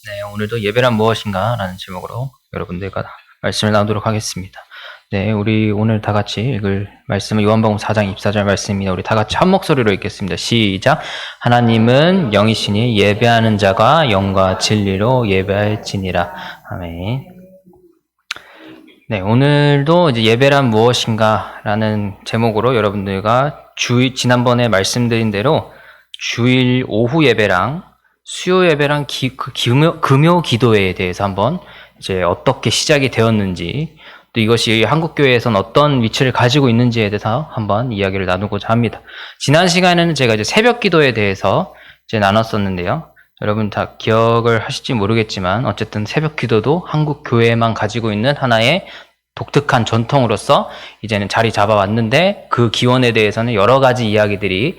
네, 오늘도 예배란 무엇인가? 라는 제목으로 여러분들과 말씀을 나누도록 하겠습니다. 네, 우리 오늘 다 같이 읽을 말씀은 요한복음 4장 24절 말씀입니다. 우리 다 같이 한 목소리로 읽겠습니다. 시작! 하나님은 영이시니 예배하는 자가 영과 진리로 예배할지니라. 아멘. 네, 오늘도 이제 예배란 무엇인가? 라는 제목으로 여러분들과 지난번에 말씀드린 대로 주일 오후 예배랑 수요 예배랑 금요 기도회에 대해서 한번 이제 어떻게 시작이 되었는지, 또 이것이 한국교회에서는 어떤 위치를 가지고 있는지에 대해서 한번 이야기를 나누고자 합니다. 지난 시간에는 제가 이제 새벽 기도에 대해서 이제 나눴었는데요. 여러분 다 기억을 하실지 모르겠지만 어쨌든 새벽 기도도 한국 교회에만 가지고 있는 하나의 독특한 전통으로서 이제는 자리 잡아왔는데, 그 기원에 대해서는 여러 가지 이야기들이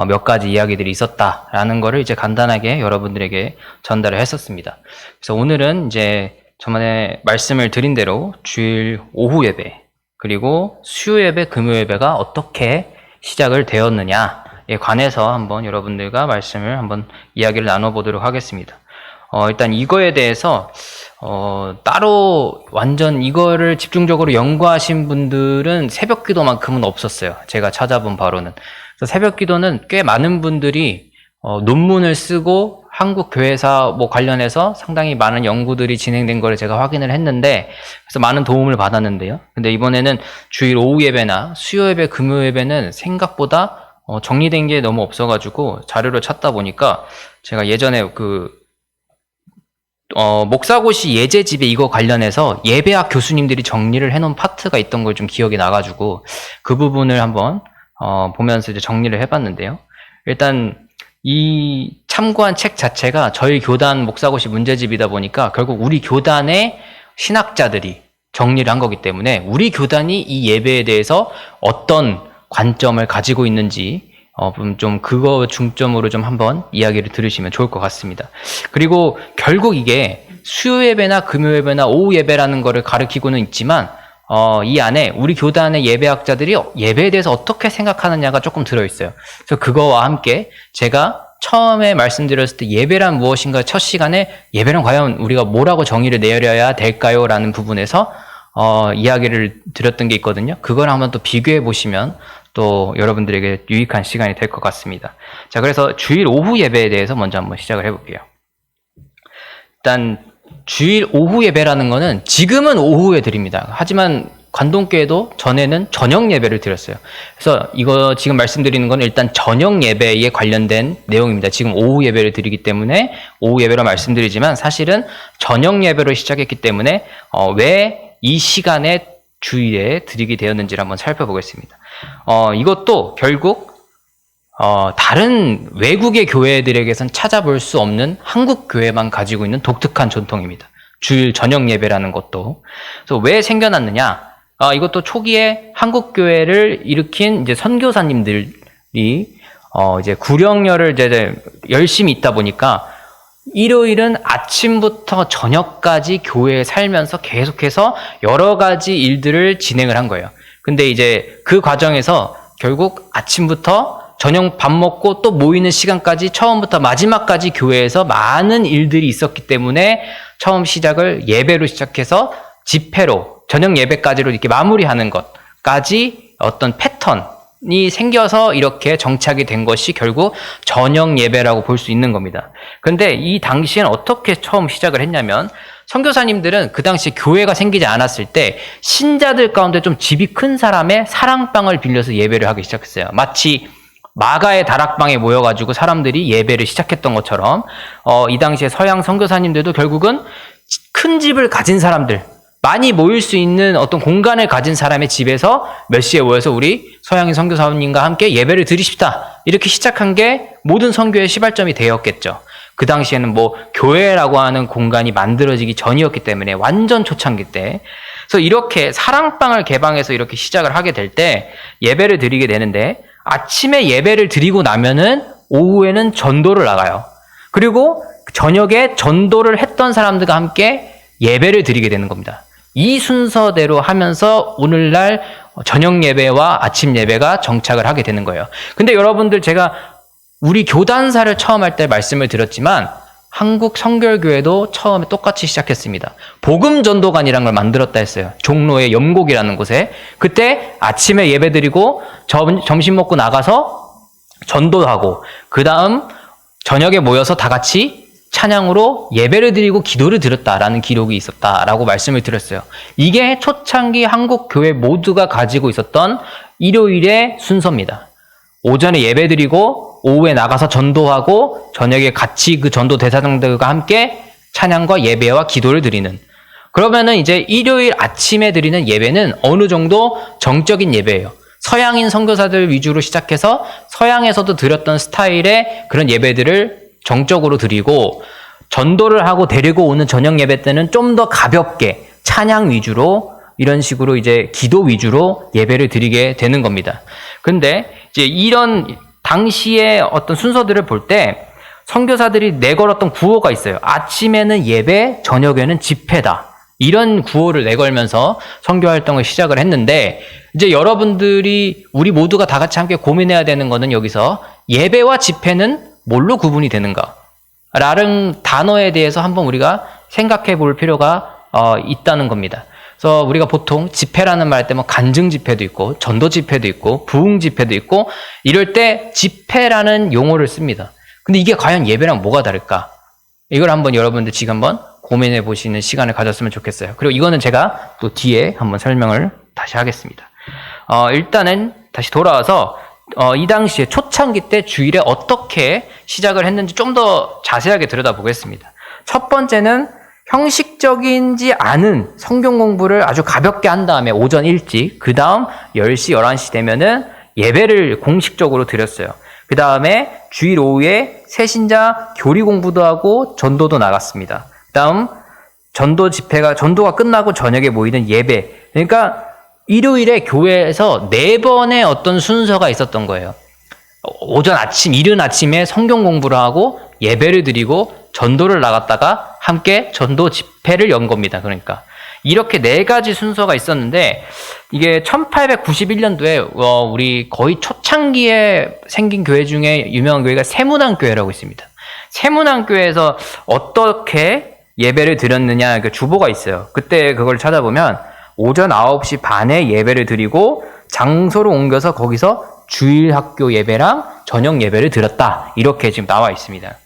몇 가지 이야기들이 있었다라는 거를 이제 간단하게 여러분들에게 전달을 했었습니다. 그래서 오늘은 이제 저번에 말씀을 드린 대로 주일 오후 예배 그리고 수요 예배, 금요 예배가 어떻게 시작을 되었느냐에 관해서 한번 여러분들과 말씀을 한번 이야기를 나눠보도록 하겠습니다. 일단 이거에 대해서 따로 완전 이거를 집중적으로 연구하신 분들은 새벽 기도만큼은 없었어요. 제가 찾아본 바로는. 그래서 새벽 기도는 꽤 많은 분들이 논문을 쓰고 한국 교회사 관련해서 상당히 많은 연구들이 진행된 거를 제가 확인을 했는데, 그래서 많은 도움을 받았는데요. 근데 이번에는 주일 오후 예배나 수요 예배, 금요 예배는 생각보다 정리된 게 너무 없어가지고 자료를 찾다 보니까, 제가 예전에 목사고시 예제집에 이거 관련해서 예배학 교수님들이 정리를 해놓은 파트가 있던 걸 좀 기억이 나가지고 그 부분을 한번 보면서 이제 정리를 해봤는데요. 일단 이 참고한 책 자체가 저희 교단 목사고시 문제집이다 보니까 결국 우리 교단의 신학자들이 정리를 한 거기 때문에 우리 교단이 이 예배에 대해서 어떤 관점을 가지고 있는지 좀 그거 중점으로 좀 한번 이야기를 들으시면 좋을 것 같습니다. 그리고 결국 이게 수요 예배나 금요 예배나 오후 예배라는 거를 가리키고는 있지만 이 안에 우리 교단의 예배학자들이 예배에 대해서 어떻게 생각하느냐가 조금 들어있어요. 그래서 그거와 함께 제가 처음에 말씀드렸을 때 예배란 무엇인가 첫 시간에 예배는 과연 우리가 뭐라고 정의를 내려야 될까요? 라는 부분에서 이야기를 드렸던 게 있거든요. 그걸 한번 또 비교해 보시면 또 여러분들에게 유익한 시간이 될 것 같습니다. 자, 그래서 주일 오후 예배에 대해서 먼저 한번 시작을 해볼게요. 일단 주일 오후 예배라는 거는 지금은 오후에 드립니다. 하지만 관동교회도 전에는 저녁 예배를 드렸어요. 그래서 이거 지금 말씀드리는 건 일단 저녁 예배에 관련된 내용입니다. 지금 오후 예배를 드리기 때문에 오후 예배로 말씀드리지만 사실은 저녁 예배로 시작했기 때문에 왜 이 시간에 주일에 드리게 되었는지를 한번 살펴보겠습니다. 이것도 결국 다른 외국의 교회들에게선 찾아볼 수 없는 한국 교회만 가지고 있는 독특한 전통입니다. 주일 저녁 예배라는 것도. 그래서 왜 생겨났느냐? 이것도 초기에 한국 교회를 일으킨 이제 선교사님들이 이제 구령열을 이제 열심히 있다 보니까 일요일은 아침부터 저녁까지 교회에 살면서 계속해서 여러 가지 일들을 진행을 한 거예요. 근데 이제 그 과정에서 결국 아침부터 저녁 밥 먹고 또 모이는 시간까지 처음부터 마지막까지 교회에서 많은 일들이 있었기 때문에 처음 시작을 예배로 시작해서 집회로 저녁 예배까지로 이렇게 마무리하는 것까지 어떤 패턴이 생겨서 이렇게 정착이 된 것이 결국 저녁 예배라고 볼 수 있는 겁니다. 그런데 이 당시엔 어떻게 처음 시작을 했냐면, 선교사님들은 그 당시 교회가 생기지 않았을 때 신자들 가운데 좀 집이 큰 사람의 사랑방을 빌려서 예배를 하기 시작했어요. 마치 마가의 다락방에 모여가지고 사람들이 예배를 시작했던 것처럼 이 당시에 서양 선교사님들도 결국은 큰 집을 가진 사람들, 많이 모일 수 있는 어떤 공간을 가진 사람의 집에서 몇 시에 모여서 우리 서양인 선교사님과 함께 예배를 드리십시다, 이렇게 시작한 게 모든 선교의 시발점이 되었겠죠. 그 당시에는 교회라고 하는 공간이 만들어지기 전이었기 때문에 완전 초창기 때. 그래서 이렇게 사랑방을 개방해서 이렇게 시작을 하게 될 때 예배를 드리게 되는데, 아침에 예배를 드리고 나면은 오후에는 전도를 나가요. 그리고 저녁에 전도를 했던 사람들과 함께 예배를 드리게 되는 겁니다. 이 순서대로 하면서 오늘날 저녁 예배와 아침 예배가 정착을 하게 되는 거예요. 근데 여러분들, 제가 우리 교단사를 처음 할 때 말씀을 드렸지만 한국 성결교회도 처음에 똑같이 시작했습니다. 복음 전도관이라는 걸 만들었다 했어요. 종로의 염곡이라는 곳에. 그때 아침에 예배드리고 점심 먹고 나가서 전도하고 그 다음 저녁에 모여서 다 같이 찬양으로 예배를 드리고 기도를 드렸다라는 기록이 있었다라고 말씀을 드렸어요. 이게 초창기 한국 교회 모두가 가지고 있었던 일요일의 순서입니다. 오전에 예배 드리고 오후에 나가서 전도하고 저녁에 같이 그 전도 대사장들과 함께 찬양과 예배와 기도를 드리는. 그러면은 이제 일요일 아침에 드리는 예배는 어느 정도 정적인 예배예요. 서양인 선교사들 위주로 시작해서 서양에서도 드렸던 스타일의 그런 예배들을 정적으로 드리고, 전도를 하고 데리고 오는 저녁 예배 때는 좀 더 가볍게 찬양 위주로 이런 식으로 이제 기도 위주로 예배를 드리게 되는 겁니다. 근데 이제 이런 당시의 어떤 순서들을 볼 때 선교사들이 내걸었던 구호가 있어요. 아침에는 예배, 저녁에는 집회다. 이런 구호를 내걸면서 선교 활동을 시작을 했는데, 이제 여러분들이 우리 모두가 다 같이 함께 고민해야 되는 거는 여기서 예배와 집회는 뭘로 구분이 되는가? 라는 단어에 대해서 한번 우리가 생각해 볼 필요가 있다는 겁니다. 그래서 우리가 보통 집회라는 말 할 때 뭐 간증 집회도 있고 전도 집회도 있고 부흥 집회도 있고 이럴 때 집회라는 용어를 씁니다. 근데 이게 과연 예배랑 뭐가 다를까? 이걸 한번 여러분들 지금 한번 고민해 보시는 시간을 가졌으면 좋겠어요. 그리고 이거는 제가 또 뒤에 한번 설명을 다시 하겠습니다. 일단은 다시 돌아와서 이 당시에 초창기 때 주일에 어떻게 시작을 했는지 좀 더 자세하게 들여다보겠습니다. 첫 번째는 형식적이지 않은 성경 공부를 아주 가볍게 한 다음에 오전 일찍, 그 다음 10시, 11시 되면은 예배를 공식적으로 드렸어요. 그 다음에 주일 오후에 새신자 교리 공부도 하고 전도도 나갔습니다. 그 다음 전도가 끝나고 저녁에 모이는 예배. 그러니까 일요일에 교회에서 4번의 어떤 순서가 있었던 거예요. 오전 아침, 이른 아침에 성경 공부를 하고 예배를 드리고 전도를 나갔다가 함께 전도 집회를 연 겁니다. 그러니까 이렇게 4가지 순서가 있었는데, 이게 1891년도에 우리 거의 초창기에 생긴 교회 중에 유명한 교회가 세문안교회라고 있습니다. 세문안교회에서 어떻게 예배를 드렸느냐 그 주보가 있어요. 그때 그걸 찾아보면 오전 9시 반에 예배를 드리고 장소를 옮겨서 거기서 주일 학교 예배랑 저녁 예배를 드렸다. 이렇게 지금 나와 있습니다.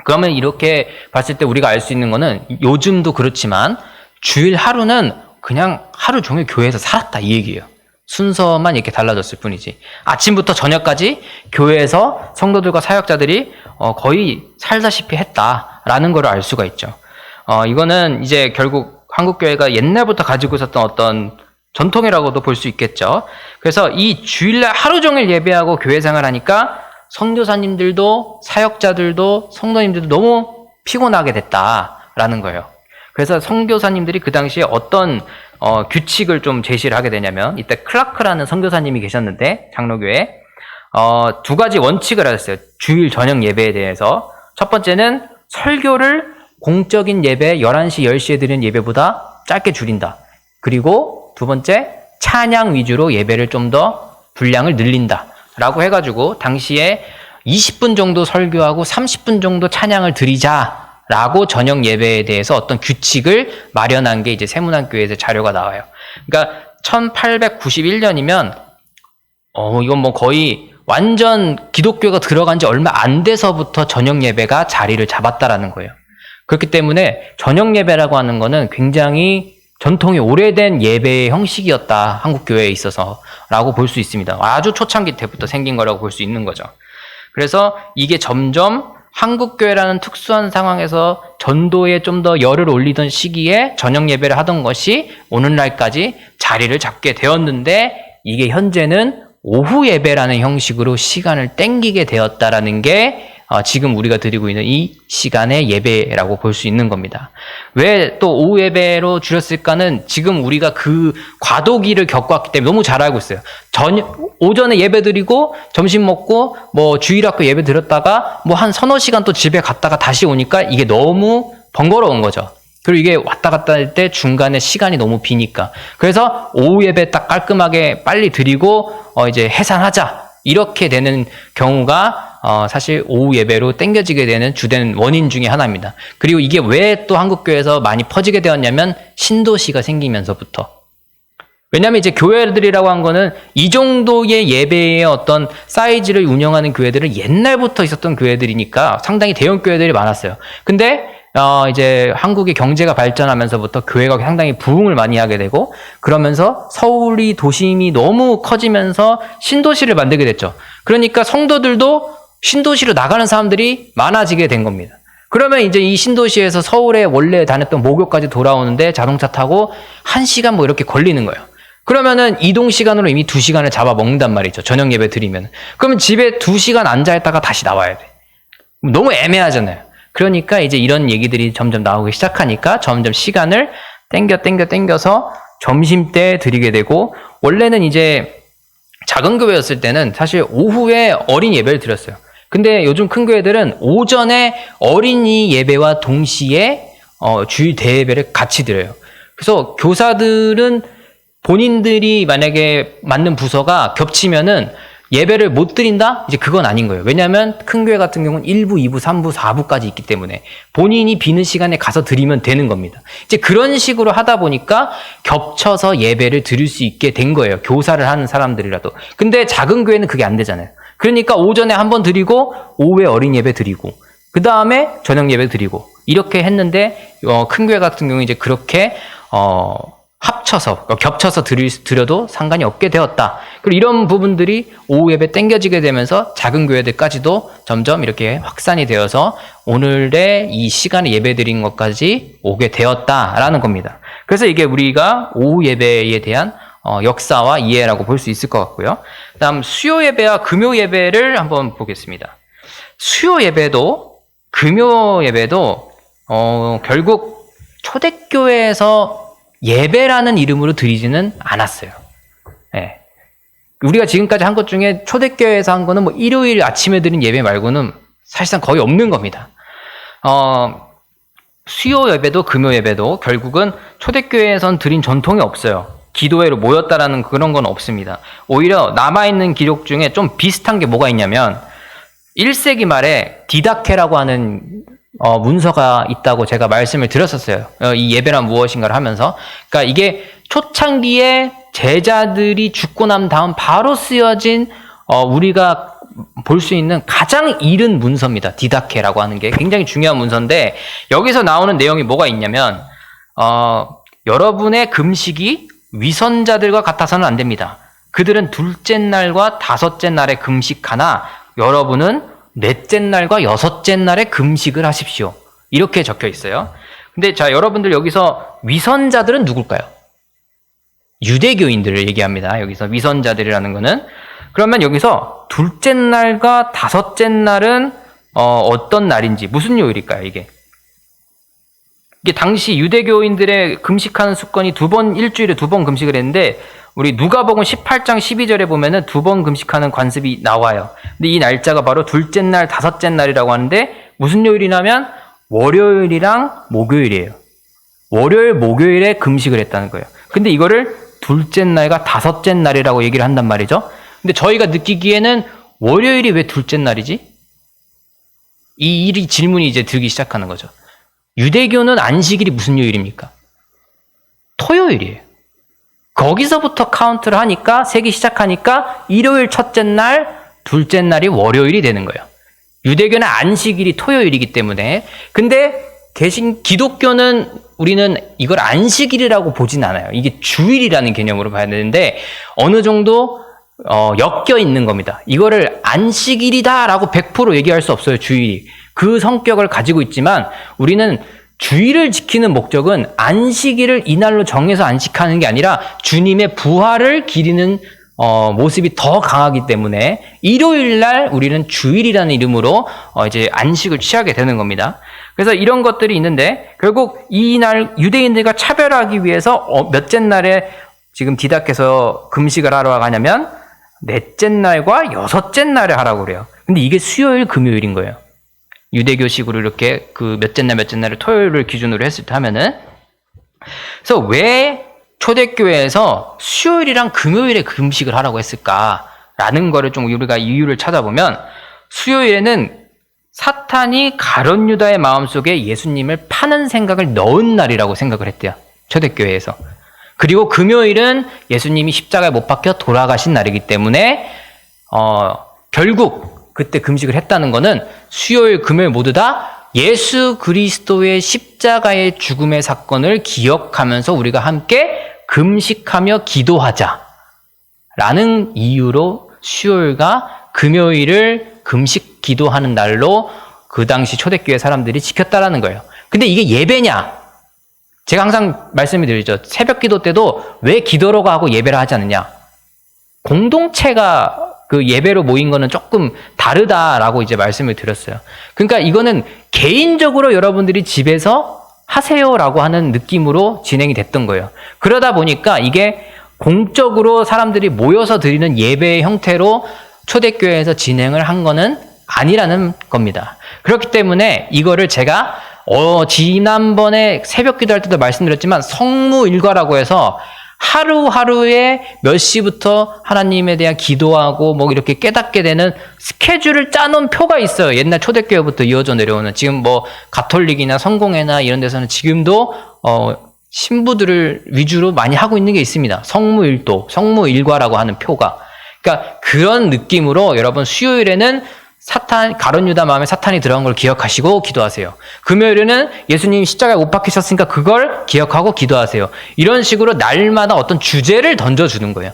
그러면 이렇게 봤을 때 우리가 알 수 있는 거는 요즘도 그렇지만 주일 하루는 그냥 하루 종일 교회에서 살았다 이 얘기예요. 순서만 이렇게 달라졌을 뿐이지. 아침부터 저녁까지 교회에서 성도들과 사역자들이 거의 살다시피 했다라는 걸 알 수가 있죠. 이거는 이제 결국 한국교회가 옛날부터 가지고 있었던 어떤 전통이라고도 볼 수 있겠죠. 그래서 이 주일날 하루 종일 예배하고 교회 생활하니까 선교사님들도 사역자들도 성도님들도 너무 피곤하게 됐다라는 거예요. 그래서 선교사님들이 그 당시에 어떤 규칙을 좀 제시를 하게 되냐면, 이때 클라크라는 선교사님이 계셨는데 장로교회에 2가지 원칙을 하셨어요. 주일 저녁 예배에 대해서. 첫 번째는 설교를 공적인 예배 11시, 10시에 드리는 예배보다 짧게 줄인다. 그리고 두 번째, 찬양 위주로 예배를 좀 더 분량을 늘린다 라고 해가지고 당시에 20분 정도 설교하고 30분 정도 찬양을 드리자라고 저녁 예배에 대해서 어떤 규칙을 마련한 게 이제 세문안교회에서 자료가 나와요. 그러니까 1891년이면 이건 뭐 거의 완전 기독교가 들어간 지 얼마 안 돼서부터 저녁 예배가 자리를 잡았다라는 거예요. 그렇기 때문에 저녁 예배라고 하는 거는 굉장히 전통이 오래된 예배의 형식이었다, 한국교회에 있어서 라고 볼 수 있습니다. 아주 초창기 때부터 생긴 거라고 볼 수 있는 거죠. 그래서 이게 점점 한국교회라는 특수한 상황에서 전도에 좀 더 열을 올리던 시기에 저녁 예배를 하던 것이 오늘날까지 자리를 잡게 되었는데, 이게 현재는 오후 예배라는 형식으로 시간을 땡기게 되었다라는 게 지금 우리가 드리고 있는 이 시간의 예배라고 볼 수 있는 겁니다. 왜 또 오후 예배로 줄였을까는 지금 우리가 그 과도기를 겪었기 때문에 너무 잘 알고 있어요. 오전에 예배 드리고 점심 먹고 뭐 주일학교 예배 드렸다가 뭐 한 서너 시간 또 집에 갔다가 다시 오니까 이게 너무 번거로운 거죠. 그리고 이게 왔다 갔다 할 때 중간에 시간이 너무 비니까. 그래서 오후 예배 딱 깔끔하게 빨리 드리고 이제 해산하자 이렇게 되는 경우가 사실 오후 예배로 땡겨지게 되는 주된 원인 중에 하나입니다. 그리고 이게 왜 또 한국교회에서 많이 퍼지게 되었냐면 신도시가 생기면서부터. 왜냐하면 이제 교회들이라고 한 거는 이 정도의 예배의 어떤 사이즈를 운영하는 교회들은 옛날부터 있었던 교회들이니까 상당히 대형 교회들이 많았어요. 근데 이제 한국의 경제가 발전하면서부터 교회가 상당히 부흥을 많이 하게 되고, 그러면서 서울이 도심이 너무 커지면서 신도시를 만들게 됐죠. 그러니까 성도들도 신도시로 나가는 사람들이 많아지게 된 겁니다. 그러면 이제 이 신도시에서 서울에 원래 다녔던 모교까지 돌아오는데 자동차 타고 1시간 뭐 이렇게 걸리는 거예요. 그러면은 이동 시간으로 이미 2시간을 잡아 먹는단 말이죠. 저녁 예배 드리면. 그러면 집에 2시간 앉아있다가 다시 나와야 돼. 너무 애매하잖아요. 그러니까 이제 이런 얘기들이 점점 나오기 시작하니까 점점 시간을 땡겨서 점심때 드리게 되고, 원래는 이제 작은 교회였을 때는 사실 오후에 어린 예배를 드렸어요. 근데 요즘 큰 교회들은 오전에 어린이 예배와 동시에 주일 대예배를 같이 드려요. 그래서 교사들은 본인들이 만약에 맡는 부서가 겹치면은 예배를 못 드린다? 이제 그건 아닌 거예요. 왜냐하면 큰 교회 같은 경우는 1부, 2부, 3부, 4부까지 있기 때문에 본인이 비는 시간에 가서 드리면 되는 겁니다. 이제 그런 식으로 하다 보니까 겹쳐서 예배를 드릴 수 있게 된 거예요. 교사를 하는 사람들이라도. 근데 작은 교회는 그게 안 되잖아요. 그러니까 오전에 한번 드리고 오후에 어린 예배 드리고 그 다음에 저녁 예배 드리고 이렇게 했는데, 큰 교회 같은 경우는 이제 그렇게 합쳐서 겹쳐서 드려도 상관이 없게 되었다. 그리고 이런 부분들이 오후 예배 땡겨지게 되면서 작은 교회들까지도 점점 이렇게 확산이 되어서 오늘의 이 시간에 예배 드린 것까지 오게 되었다라는 겁니다. 그래서 이게 우리가 오후 예배에 대한 역사와 이해라고 볼 수 있을 것 같고요. 다음 수요 예배와 금요 예배를 한번 보겠습니다. 수요 예배도 금요 예배도 결국 초대교회에서 예배라는 이름으로 드리지는 않았어요. 예. 우리가 지금까지 한 것 중에 초대교회에서 한 거는 뭐 일요일 아침에 드린 예배 말고는 사실상 거의 없는 겁니다. 수요 예배도 금요 예배도 결국은 초대교회에선 드린 전통이 없어요. 기도회로 모였다라는 그런 건 없습니다. 오히려 남아있는 기록 중에 좀 비슷한 게 뭐가 있냐면 1세기 말에 디다케라고 하는 문서가 있다고 제가 말씀을 드렸었어요. 이 예배란 무엇인가를 하면서. 그러니까 이게 초창기에 제자들이 죽고 난 다음 바로 쓰여진 우리가 볼 수 있는 가장 이른 문서입니다. 디다케라고 하는 게 굉장히 중요한 문서인데, 여기서 나오는 내용이 뭐가 있냐면 여러분의 금식이 위선자들과 같아서는 안 됩니다. 그들은 둘째 날과 다섯째 날에 금식하나 여러분은 넷째 날과 여섯째 날에 금식을 하십시오. 이렇게 적혀 있어요. 근데 자, 여러분들 여기서 위선자들은 누굴까요? 유대교인들을 얘기합니다. 여기서 위선자들이라는 거는. 그러면 여기서 둘째 날과 다섯째 날은 어떤 날인지, 무슨 요일일까요, 이게? 이게 당시 유대교인들의 금식하는 습관이 일주일에 2번 금식을 했는데, 우리 누가복음 18장 12절에 보면은 2번 금식하는 관습이 나와요. 근데 이 날짜가 바로 둘째 날, 다섯째 날이라고 하는데, 무슨 요일이냐면 월요일이랑 목요일이에요. 월요일, 목요일에 금식을 했다는 거예요. 근데 이거를 둘째 날과 다섯째 날이라고 얘기를 한단 말이죠. 근데 저희가 느끼기에는 월요일이 왜 둘째 날이지? 이 질문이 이제 들기 시작하는 거죠. 유대교는 안식일이 무슨 요일입니까? 토요일이에요. 거기서부터 카운트를 하니까, 세기 시작하니까 일요일 첫째 날, 둘째 날이 월요일이 되는 거예요. 유대교는 안식일이 토요일이기 때문에. 근데 기독교는 우리는 이걸 안식일이라고 보진 않아요. 이게 주일이라는 개념으로 봐야 되는데 어느 정도 엮여 있는 겁니다. 이거를 안식일이다라고 100% 얘기할 수 없어요. 주일이. 그 성격을 가지고 있지만 우리는 주일을 지키는 목적은 안식일을 이날로 정해서 안식하는 게 아니라 주님의 부활을 기리는 모습이 더 강하기 때문에 일요일 날 우리는 주일이라는 이름으로 이제 안식을 취하게 되는 겁니다. 그래서 이런 것들이 있는데 결국 이날 유대인들과 차별하기 위해서 몇째 날에 지금 디닥해서 금식을 하러 가냐면 넷째 날과 여섯째 날에 하라고 그래요. 근데 이게 수요일, 금요일인 거예요. 유대교식으로 이렇게 그 몇째 날을 토요일을 기준으로 했을 때 하면은. 그래서 왜 초대교회에서 수요일이랑 금요일에 금식을 하라고 했을까라는 거를 좀 우리가 이유를 찾아보면 수요일에는 사탄이 가룟 유다의 마음속에 예수님을 파는 생각을 넣은 날이라고 생각을 했대요. 초대교회에서. 그리고 금요일은 예수님이 십자가에 못 박혀 돌아가신 날이기 때문에 결국 그때 금식을 했다는 거는 수요일, 금요일 모두 다 예수 그리스도의 십자가의 죽음의 사건을 기억하면서 우리가 함께 금식하며 기도하자 라는 이유로 수요일과 금요일을 금식 기도하는 날로 그 당시 초대교회 사람들이 지켰다라는 거예요. 근데 이게 예배냐? 제가 항상 말씀을 드리죠. 새벽 기도 때도 왜 기도로 가고 예배를 하지 않느냐? 공동체가 그 예배로 모인 거는 조금 다르다라고 이제 말씀을 드렸어요. 그러니까 이거는 개인적으로 여러분들이 집에서 하세요라고 하는 느낌으로 진행이 됐던 거예요. 그러다 보니까 이게 공적으로 사람들이 모여서 드리는 예배의 형태로 초대교회에서 진행을 한 거는 아니라는 겁니다. 그렇기 때문에 이거를 제가 지난번에 새벽 기도할 때도 말씀드렸지만 성무일과라고 해서 하루하루에 몇 시부터 하나님에 대한 기도하고 뭐 이렇게 깨닫게 되는 스케줄을 짜놓은 표가 있어요. 옛날 초대교회부터 이어져 내려오는. 지금 뭐 가톨릭이나 성공회나 이런 데서는 지금도 신부들을 위주로 많이 하고 있는 게 있습니다. 성무일도, 성무일과라고 하는 표가. 그러니까 그런 느낌으로 여러분 수요일에는 가룟 유다 마음에 사탄이 들어간 걸 기억하시고 기도하세요. 금요일에는 예수님이 십자가에 못 박히셨으니까 그걸 기억하고 기도하세요. 이런 식으로 날마다 어떤 주제를 던져주는 거예요.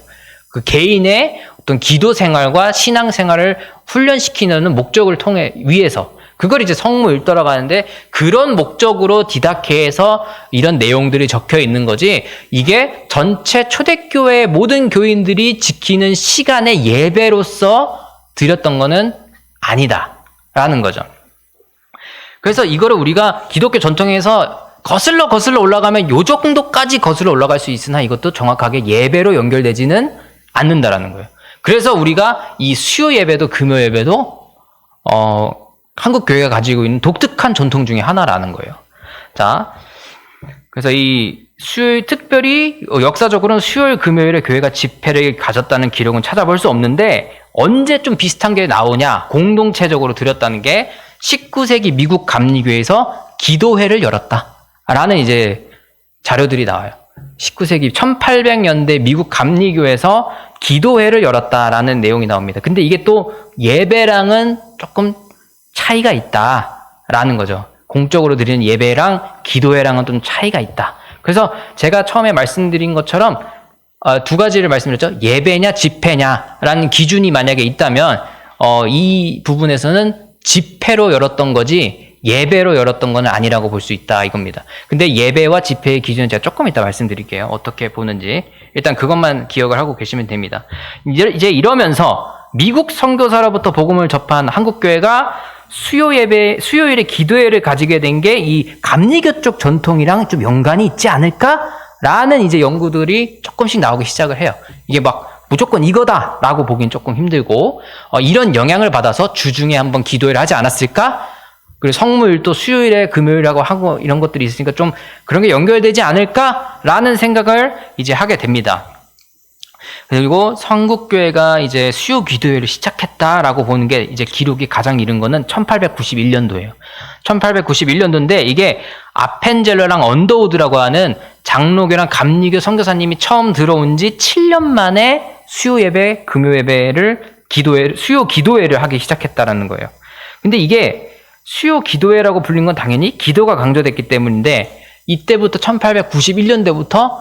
그 개인의 어떤 기도 생활과 신앙 생활을 훈련시키는 목적을 위해서. 그걸 이제 성무일도라고 하는데 그런 목적으로 디다케에서 이런 내용들이 적혀 있는 거지 이게 전체 초대교회의 모든 교인들이 지키는 시간의 예배로서 드렸던 거는 아니다라는 거죠. 그래서 이거를 우리가 기독교 전통에서 거슬러 올라가면 요 정도까지 거슬러 올라갈 수 있으나 이것도 정확하게 예배로 연결되지는 않는다라는 거예요. 그래서 우리가 이 수요 예배도 금요 예배도 한국 교회가 가지고 있는 독특한 전통 중에 하나라는 거예요. 자, 그래서 이 수요일 특별히 역사적으로는 수요일 금요일에 교회가 집회를 가졌다는 기록은 찾아볼 수 없는데 언제 좀 비슷한 게 나오냐? 공동체적으로 드렸다는 게 19세기 미국 감리교에서 기도회를 열었다라는 이제 자료들이 나와요. 19세기 1800년대 미국 감리교에서 기도회를 열었다라는 내용이 나옵니다. 근데 이게 또 예배랑은 조금 차이가 있다라는 거죠. 공적으로 드리는 예배랑 기도회랑은 좀 차이가 있다. 그래서 제가 처음에 말씀드린 것처럼 두 가지를 말씀드렸죠. 예배냐 집회냐라는 기준이 만약에 있다면 이 부분에서는 집회로 열었던 거지 예배로 열었던 건 아니라고 볼 수 있다 이겁니다. 근데 예배와 집회의 기준은 제가 조금 이따 말씀드릴게요. 어떻게 보는지. 일단 그것만 기억을 하고 계시면 됩니다. 이제 이러면서 미국 선교사로부터 복음을 접한 한국교회가 수요일에 기도회를 가지게 된 게 이 감리교 쪽 전통이랑 좀 연관이 있지 않을까라는 이제 연구들이 조금씩 나오기 시작을 해요. 이게 막 무조건 이거다라고 보긴 조금 힘들고 이런 영향을 받아서 주중에 한번 기도회를 하지 않았을까? 그리고 성무일도 수요일에 금요일하고 하고 이런 것들이 있으니까 좀 그런 게 연결되지 않을까라는 생각을 이제 하게 됩니다. 그리고 한국교회가 이제 수요 기도회를 시작했다라고 보는 게 이제 기록이 가장 이른 거는 1891년도예요. 1891년도인데 이게 아펜젤러랑 언더우드라고 하는 장로교랑 감리교 선교사님이 처음 들어온 지 7년 만에 수요 예배, 금요 예배를 수요 기도회를 하기 시작했다라는 거예요. 근데 이게 수요 기도회라고 불린 건 당연히 기도가 강조됐기 때문인데 이때부터 1891년대부터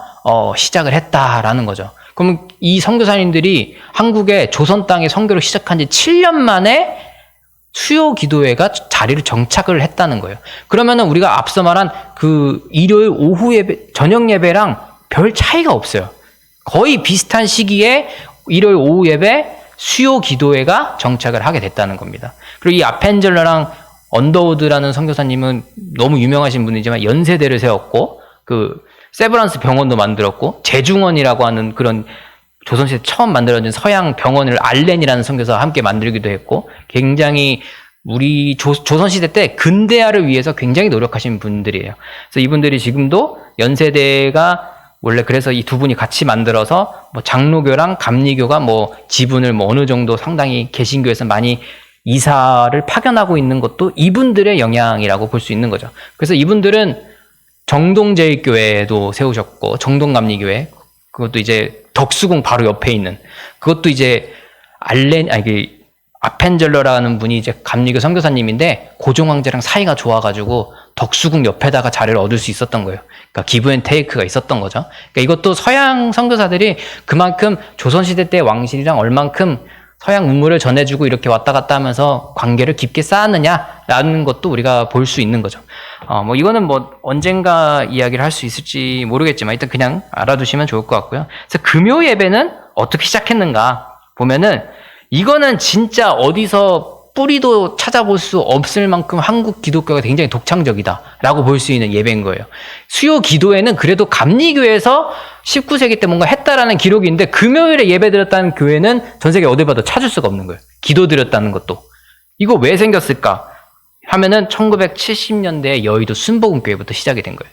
시작을 했다라는 거죠. 그럼 이 선교사님들이 한국의 조선 땅에 선교를 시작한 지 7년 만에 수요 기도회가 자리를 정착을 했다는 거예요. 그러면은 우리가 앞서 말한 그 일요일 오후 예배, 저녁 예배랑 별 차이가 없어요. 거의 비슷한 시기에 일요일 오후 예배, 수요 기도회가 정착을 하게 됐다는 겁니다. 그리고 이 아펜젤러랑 언더우드라는 선교사님은 너무 유명하신 분이지만 연세대를 세웠고 그 세브란스 병원도 만들었고 제중원이라고 하는 그런 조선시대 처음 만들어진 서양 병원을 알렌이라는 선교사와 함께 만들기도 했고 굉장히 우리 조선시대 때 근대화를 위해서 굉장히 노력하신 분들이에요. 그래서 이분들이 지금도 연세대가 원래 그래서 이 두 분이 같이 만들어서 뭐 장로교랑 감리교가 뭐 지분을 뭐 어느 정도 상당히 개신교에서 많이 이사를 파견하고 있는 것도 이분들의 영향이라고 볼 수 있는 거죠. 그래서 이분들은 정동제일교회도 세우셨고, 정동감리교회, 그것도 이제 덕수궁 바로 옆에 있는, 그것도 이제 아펜젤러라는 분이 이제 감리교 선교사님인데 고종 황제랑 사이가 좋아가지고 덕수궁 옆에다가 자리를 얻을 수 있었던 거예요. 그러니까 기브앤테이크가 있었던 거죠. 그러니까 이것도 서양 선교사들이 그만큼 조선시대 때 왕실이랑 얼만큼 서양 문물을 전해주고 이렇게 왔다 갔다 하면서 관계를 깊게 쌓았느냐라는 것도 우리가 볼 수 있는 거죠. 이거는 뭐 언젠가 이야기를 할 수 있을지 모르겠지만 일단 그냥 알아두시면 좋을 것 같고요. 그래서 금요 예배는 어떻게 시작했는가 보면은 이거는 진짜 어디서 뿌리도 찾아볼 수 없을 만큼 한국 기독교가 굉장히 독창적이다라고 볼 수 있는 예배인 거예요. 수요 기도회는 그래도 감리교회에서 19세기 때 뭔가 했다라는 기록이 있는데 금요일에 예배 드렸다는 교회는 전 세계 어디 봐도 찾을 수가 없는 거예요. 기도 드렸다는 것도. 이거 왜 생겼을까 하면은 1970년대 여의도 순복음교회부터 시작이 된 거예요.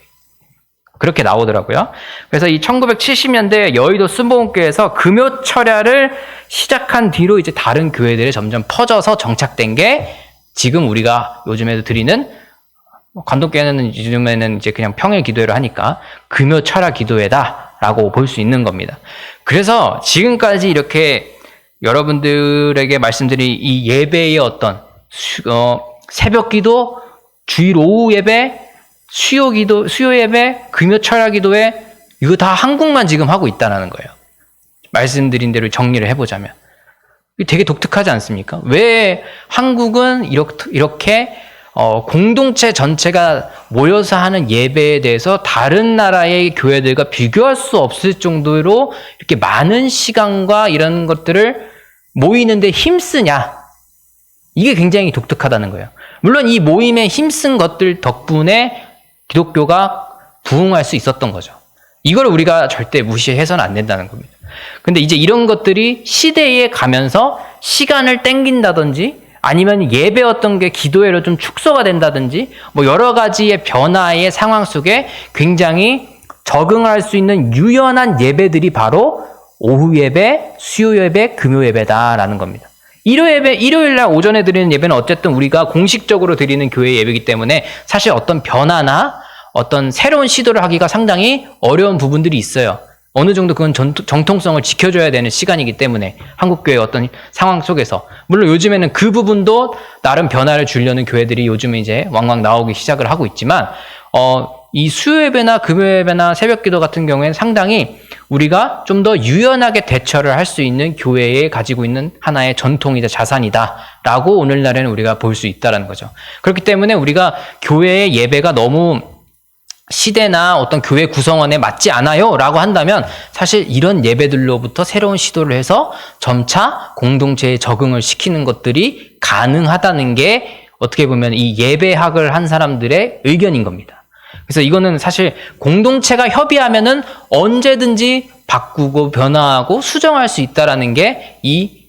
그렇게 나오더라고요. 그래서 이 1970년대 여의도 순복음교회에서 금요 철야를 시작한 뒤로 이제 다른 교회들이 점점 퍼져서 정착된 게 지금 우리가 요즘에도 드리는 관동교회는 요즘에는 이제 그냥 평일 기도회를 하니까 금요 철야 기도회다라고 볼 수 있는 겁니다. 그래서 지금까지 이렇게 여러분들에게 말씀드린 이 예배의 어떤 새벽 기도, 주일 오후 예배, 수요 예배, 금요 철야 기도회, 이거 다 한국만 지금 하고 있다는 거예요. 말씀드린 대로 정리를 해보자면. 되게 독특하지 않습니까? 왜 한국은 이렇게 공동체 전체가 모여서 하는 예배에 대해서 다른 나라의 교회들과 비교할 수 없을 정도로 이렇게 많은 시간과 이런 것들을 모이는데 힘쓰냐? 이게 굉장히 독특하다는 거예요. 물론 이 모임에 힘쓴 것들 덕분에 기독교가 부흥할 수 있었던 거죠. 이걸 우리가 절대 무시해서는 안 된다는 겁니다. 근데 이제 이런 것들이 시대에 가면서 시간을 땡긴다든지 아니면 예배 어떤 게 기도회로 좀 축소가 된다든지 뭐 여러 가지의 변화의 상황 속에 굉장히 적응할 수 있는 유연한 예배들이 바로 오후 예배, 수요 예배, 금요 예배다라는 겁니다. 일요일 날 오전에 드리는 예배는 어쨌든 우리가 공식적으로 드리는 교회 예배이기 때문에 사실 어떤 변화나 어떤 새로운 시도를 하기가 상당히 어려운 부분들이 있어요. 어느 정도 그건 정통성을 지켜줘야 되는 시간이기 때문에 한국교회의 어떤 상황 속에서 물론 요즘에는 그 부분도 나름 변화를 주려는 교회들이 요즘에 이제 왕왕 나오기 시작을 하고 있지만 이 수요 예배나 금요 예배나 새벽 기도 같은 경우에는 상당히 우리가 좀 더 유연하게 대처를 할 수 있는 교회에 가지고 있는 하나의 전통이자 자산이다라고 오늘날에는 우리가 볼 수 있다는 거죠. 그렇기 때문에 우리가 교회의 예배가 너무 시대나 어떤 교회 구성원에 맞지 않아요 라고 한다면 사실 이런 예배들로부터 새로운 시도를 해서 점차 공동체에 적응을 시키는 것들이 가능하다는 게 어떻게 보면 이 예배학을 한 사람들의 의견인 겁니다. 그래서 이거는 사실 공동체가 협의하면은 언제든지 바꾸고 변화하고 수정할 수 있다라는 게 이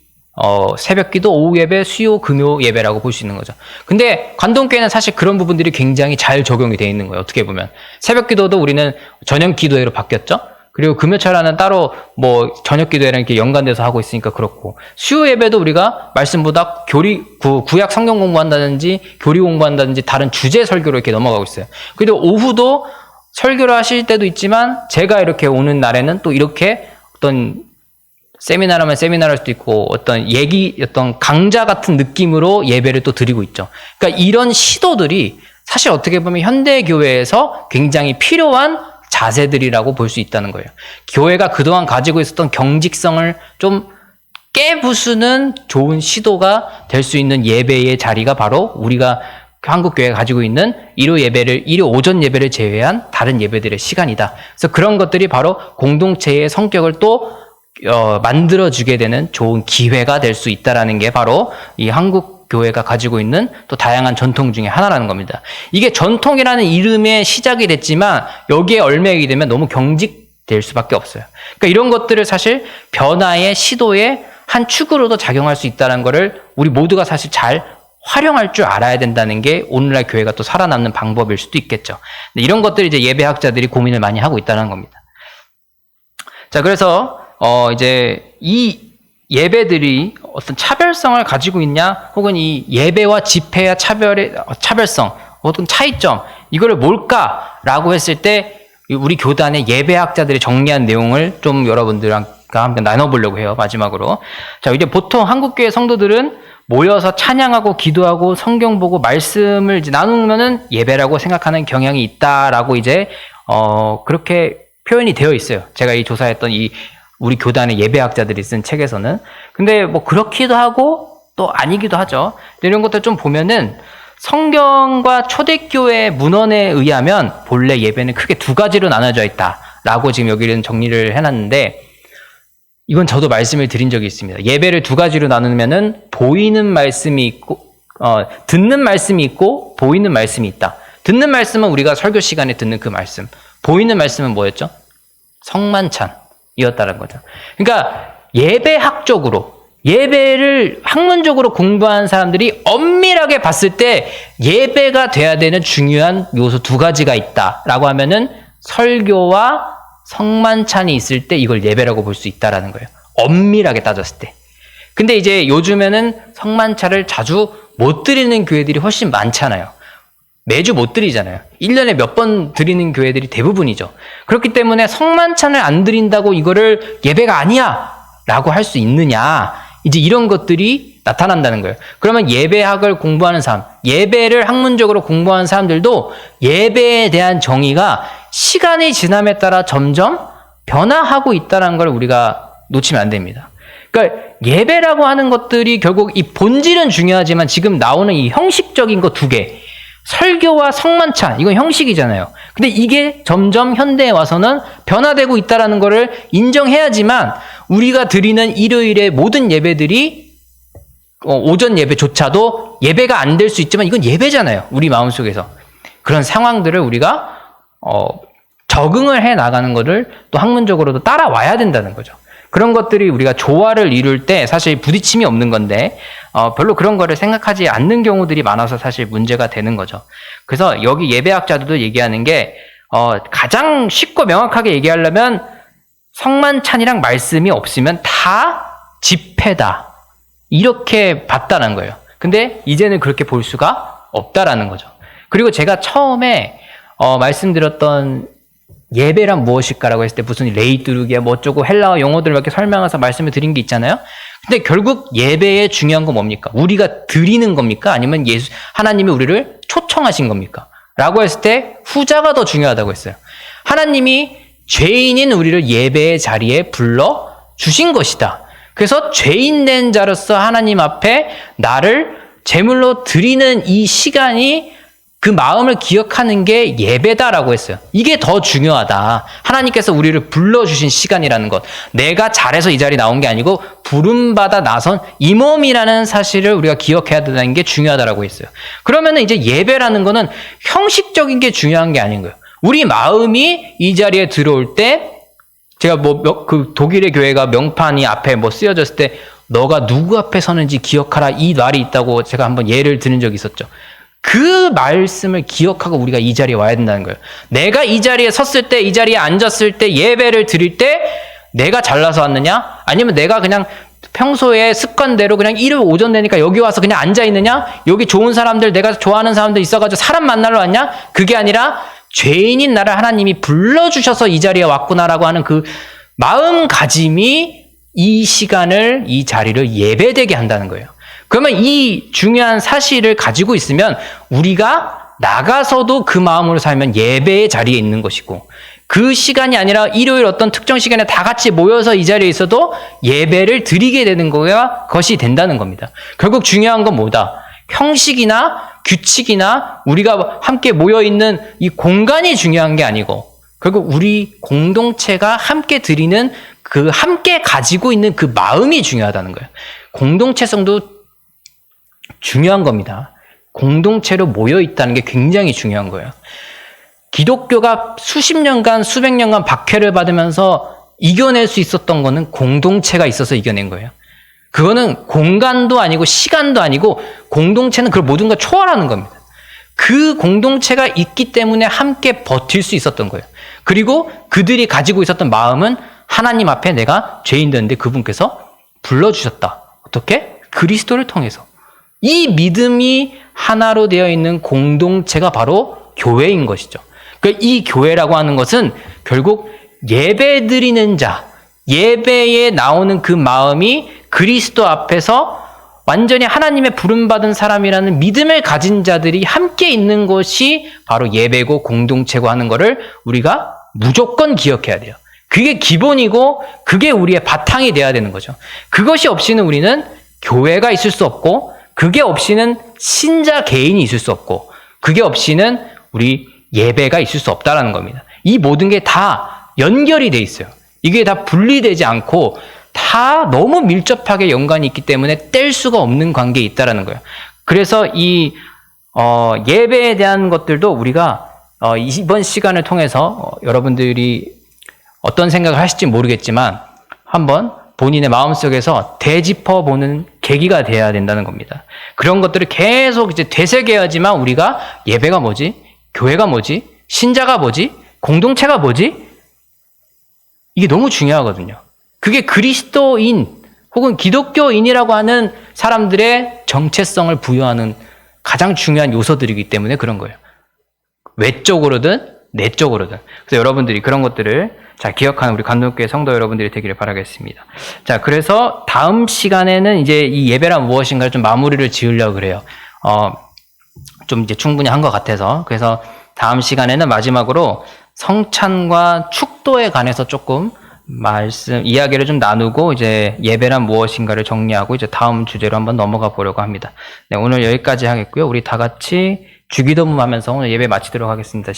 새벽 기도, 오후 예배, 수요, 금요 예배라고 볼 수 있는 거죠. 근데 관동교회는 사실 그런 부분들이 굉장히 잘 적용이 되어 있는 거예요. 어떻게 보면. 새벽 기도도 우리는 저녁 기도회로 바뀌었죠. 그리고 금요 철야는 따로 뭐 저녁 기도회랑 이렇게 연관돼서 하고 있으니까 그렇고. 수요 예배도 우리가 말씀보다 구약 성경 공부한다든지 교리 공부한다든지 다른 주제 설교로 이렇게 넘어가고 있어요. 그리고 오후도 설교를 하실 때도 있지만 제가 이렇게 오는 날에는 또 이렇게 어떤 세미나라면 세미나를 할 수도 있고 어떤 강좌 같은 느낌으로 예배를 또 드리고 있죠. 그러니까 이런 시도들이 사실 어떻게 보면 현대 교회에서 굉장히 필요한 자세들이라고 볼 수 있다는 거예요. 교회가 그동안 가지고 있었던 경직성을 좀 깨부수는 좋은 시도가 될 수 있는 예배의 자리가 바로 우리가 한국교회가 가지고 있는 일요 오전 예배를 제외한 다른 예배들의 시간이다. 그래서 그런 것들이 바로 공동체의 성격을 또 만들어주게 되는 좋은 기회가 될 수 있다라는 게 바로 이 한국 교회가 가지고 있는 또 다양한 전통 중에 하나라는 겁니다. 이게 전통이라는 이름의 시작이 됐지만 여기에 얽매이게 되면 너무 경직될 수밖에 없어요. 그러니까 이런 것들을 사실 변화의 시도의 한 축으로도 작용할 수 있다는 거를 우리 모두가 사실 잘 활용할 줄 알아야 된다는 게 오늘날 교회가 또 살아남는 방법일 수도 있겠죠. 이런 것들이 이제 예배학자들이 고민을 많이 하고 있다는 겁니다. 자, 그래서 이제 이 예배들이 어떤 차별성을 가지고 있냐, 혹은 이 예배와 집회와 차별성, 어떤 차이점, 이거를 뭘까라고 했을 때 우리 교단의 예배학자들이 정리한 내용을 좀 여러분들과 함께 나눠보려고 해요. 마지막으로. 자, 이제 보통 한국교회 성도들은 모여서 찬양하고 기도하고 성경 보고 말씀을 이제 나누면은 예배라고 생각하는 경향이 있다라고 이제 그렇게 표현이 되어 있어요. 제가 이 조사했던 이 우리 교단의 예배학자들이 쓴 책에서는. 근데 뭐 그렇기도 하고 또 아니기도 하죠. 이런 것들 좀 보면은 성경과 초대교회 문헌에 의하면 본래 예배는 크게 두 가지로 나눠져 있다라고 지금 여기는 정리를 해놨는데, 이건 저도 말씀을 드린 적이 있습니다. 예배를 두 가지로 나누면은 보이는 말씀이 있고, 듣는 말씀이 있고 보이는 말씀이 있다. 듣는 말씀은 우리가 설교 시간에 듣는 그 말씀. 보이는 말씀은 뭐였죠? 성만찬이었다는 거죠. 그러니까 예배학적으로, 예배를 학문적으로 공부한 사람들이 엄밀하게 봤을 때 예배가 돼야 되는 중요한 요소 두 가지가 있다라고 하면은 설교와 성만찬이 있을 때 이걸 예배라고 볼 수 있다라는 거예요. 엄밀하게 따졌을 때. 근데 이제 요즘에는 성만찬을 자주 못 드리는 교회들이 훨씬 많잖아요. 매주 못 드리잖아요. 1년에 몇 번 드리는 교회들이 대부분이죠. 그렇기 때문에 성만찬을 안 드린다고 이거를 예배가 아니야 라고 할 수 있느냐, 이제 이런 것들이 나타난다는 거예요. 그러면 예배학을 공부하는 사람, 예배를 학문적으로 공부하는 사람들도 예배에 대한 정의가 시간이 지남에 따라 점점 변화하고 있다는 걸 우리가 놓치면 안 됩니다. 그러니까 예배라고 하는 것들이 결국 이 본질은 중요하지만 지금 나오는 이 형식적인 거 두 개, 설교와 성만찬, 이건 형식이잖아요. 근데 이게 점점 현대에 와서는 변화되고 있다는 거를 인정해야지만 우리가 드리는 일요일의 모든 예배들이 오전 예배조차도 예배가 안 될 수 있지만 이건 예배잖아요. 우리 마음속에서. 그런 상황들을 우리가 적응을 해 나가는 것을 또 학문적으로도 따라와야 된다는 거죠. 그런 것들이 우리가 조화를 이룰 때 사실 부딪힘이 없는 건데 별로 그런 거를 생각하지 않는 경우들이 많아서 사실 문제가 되는 거죠. 그래서 여기 예배학자들도 얘기하는 게 가장 쉽고 명확하게 얘기하려면 성만찬이랑 말씀이 없으면 다 집회다, 이렇게 봤다는 거예요. 근데 이제는 그렇게 볼 수가 없다라는 거죠. 그리고 제가 처음에 말씀드렸던 예배란 무엇일까라고 했을 때 무슨 레이뚜르기야 뭐 어쩌고 헬라어 용어들을 몇 개 설명해서 말씀을 드린 게 있잖아요. 근데 결국 예배의 중요한 건 뭡니까? 우리가 드리는 겁니까? 아니면 하나님이 우리를 초청하신 겁니까? 라고 했을 때 후자가 더 중요하다고 했어요. 하나님이 죄인인 우리를 예배의 자리에 불러 주신 것이다. 그래서 죄인 된 자로서 하나님 앞에 나를 제물로 드리는 이 시간이, 그 마음을 기억하는 게 예배다라고 했어요. 이게 더 중요하다. 하나님께서 우리를 불러주신 시간이라는 것. 내가 잘해서 이 자리에 나온 게 아니고 부름받아 나선 이 몸이라는 사실을 우리가 기억해야 된다는 게 중요하다라고 했어요. 그러면 이제 예배라는 거는 형식적인 게 중요한 게 아닌 거예요. 우리 마음이 이 자리에 들어올 때, 제가 그 독일의 교회가 명판이 앞에 쓰여졌을 때 너가 누구 앞에 서는지 기억하라, 이 말이 있다고 제가 한번 예를 드는 적이 있었죠. 그 말씀을 기억하고 우리가 이 자리에 와야 된다는 거예요. 내가 이 자리에 섰을 때, 이 자리에 앉았을 때, 예배를 드릴 때 내가 잘나서 왔느냐? 아니면 내가 그냥 평소에 습관대로 그냥 일요일 오전 되니까 여기 와서 그냥 앉아 있느냐? 여기 좋은 사람들, 내가 좋아하는 사람들 있어가지고 사람 만나러 왔냐? 그게 아니라 죄인인 나를 하나님이 불러주셔서 이 자리에 왔구나라고 하는 그 마음가짐이 이 시간을, 이 자리를 예배되게 한다는 거예요. 그러면 이 중요한 사실을 가지고 있으면 우리가 나가서도 그 마음으로 살면 예배의 자리에 있는 것이고, 그 시간이 아니라 일요일 어떤 특정 시간에 다 같이 모여서 이 자리에 있어도 예배를 드리게 되는 것이 된다는 겁니다. 결국 중요한 건 뭐다? 형식이나 규칙이나 우리가 함께 모여있는 이 공간이 중요한 게 아니고, 결국 우리 공동체가 함께 드리는 그 함께 가지고 있는 그 마음이 중요하다는 거예요. 공동체성도 중요한 겁니다. 공동체로 모여 있다는 게 굉장히 중요한 거예요. 기독교가 수십 년간, 수백 년간 박해를 받으면서 이겨낼 수 있었던 거는 공동체가 있어서 이겨낸 거예요. 그거는 공간도 아니고 시간도 아니고 공동체는 그 모든 걸 초월하는 겁니다. 그 공동체가 있기 때문에 함께 버틸 수 있었던 거예요. 그리고 그들이 가지고 있었던 마음은 하나님 앞에 내가 죄인 되는데 그분께서 불러주셨다. 어떻게? 그리스도를 통해서. 이 믿음이 하나로 되어 있는 공동체가 바로 교회인 것이죠. 그러니까 이 교회라고 하는 것은 결국 예배 드리는 자, 예배에 나오는 그 마음이 그리스도 앞에서 완전히 하나님의 부름받은 사람이라는 믿음을 가진 자들이 함께 있는 것이 바로 예배고 공동체고 하는 것을 우리가 무조건 기억해야 돼요. 그게 기본이고 그게 우리의 바탕이 돼야 되는 거죠. 그것이 없이는 우리는 교회가 있을 수 없고, 그게 없이는 신자 개인이 있을 수 없고, 그게 없이는 우리 예배가 있을 수 없다라는 겁니다. 이 모든 게 다 연결이 돼 있어요. 이게 다 분리되지 않고 다 너무 밀접하게 연관이 있기 때문에 뗄 수가 없는 관계에 있다라는 거예요. 그래서 이 예배에 대한 것들도 우리가 이번 시간을 통해서 여러분들이 어떤 생각을 하실지 모르겠지만 한번 본인의 마음속에서 되짚어 보는 계기가 돼야 된다는 겁니다. 그런 것들을 계속 이제 되새겨야지만 우리가 예배가 뭐지? 교회가 뭐지? 신자가 뭐지? 공동체가 뭐지? 이게 너무 중요하거든요. 그게 그리스도인 혹은 기독교인이라고 하는 사람들의 정체성을 부여하는 가장 중요한 요소들이기 때문에 그런 거예요. 외적으로든 내적으로든. 그래서 여러분들이 그런 것들을 잘 기억하는 우리 감동교회 성도 여러분들이 되기를 바라겠습니다. 자, 그래서 다음 시간에는 이제 이 예배란 무엇인가를 좀 마무리를 지으려고 그래요. 좀 이제 충분히 한 것 같아서. 그래서 다음 시간에는 마지막으로 성찬과 축도에 관해서 조금 이야기를 좀 나누고 이제 예배란 무엇인가를 정리하고 이제 다음 주제로 한번 넘어가 보려고 합니다. 네, 오늘 여기까지 하겠고요. 우리 다 같이 주기도문 하면서 오늘 예배 마치도록 하겠습니다.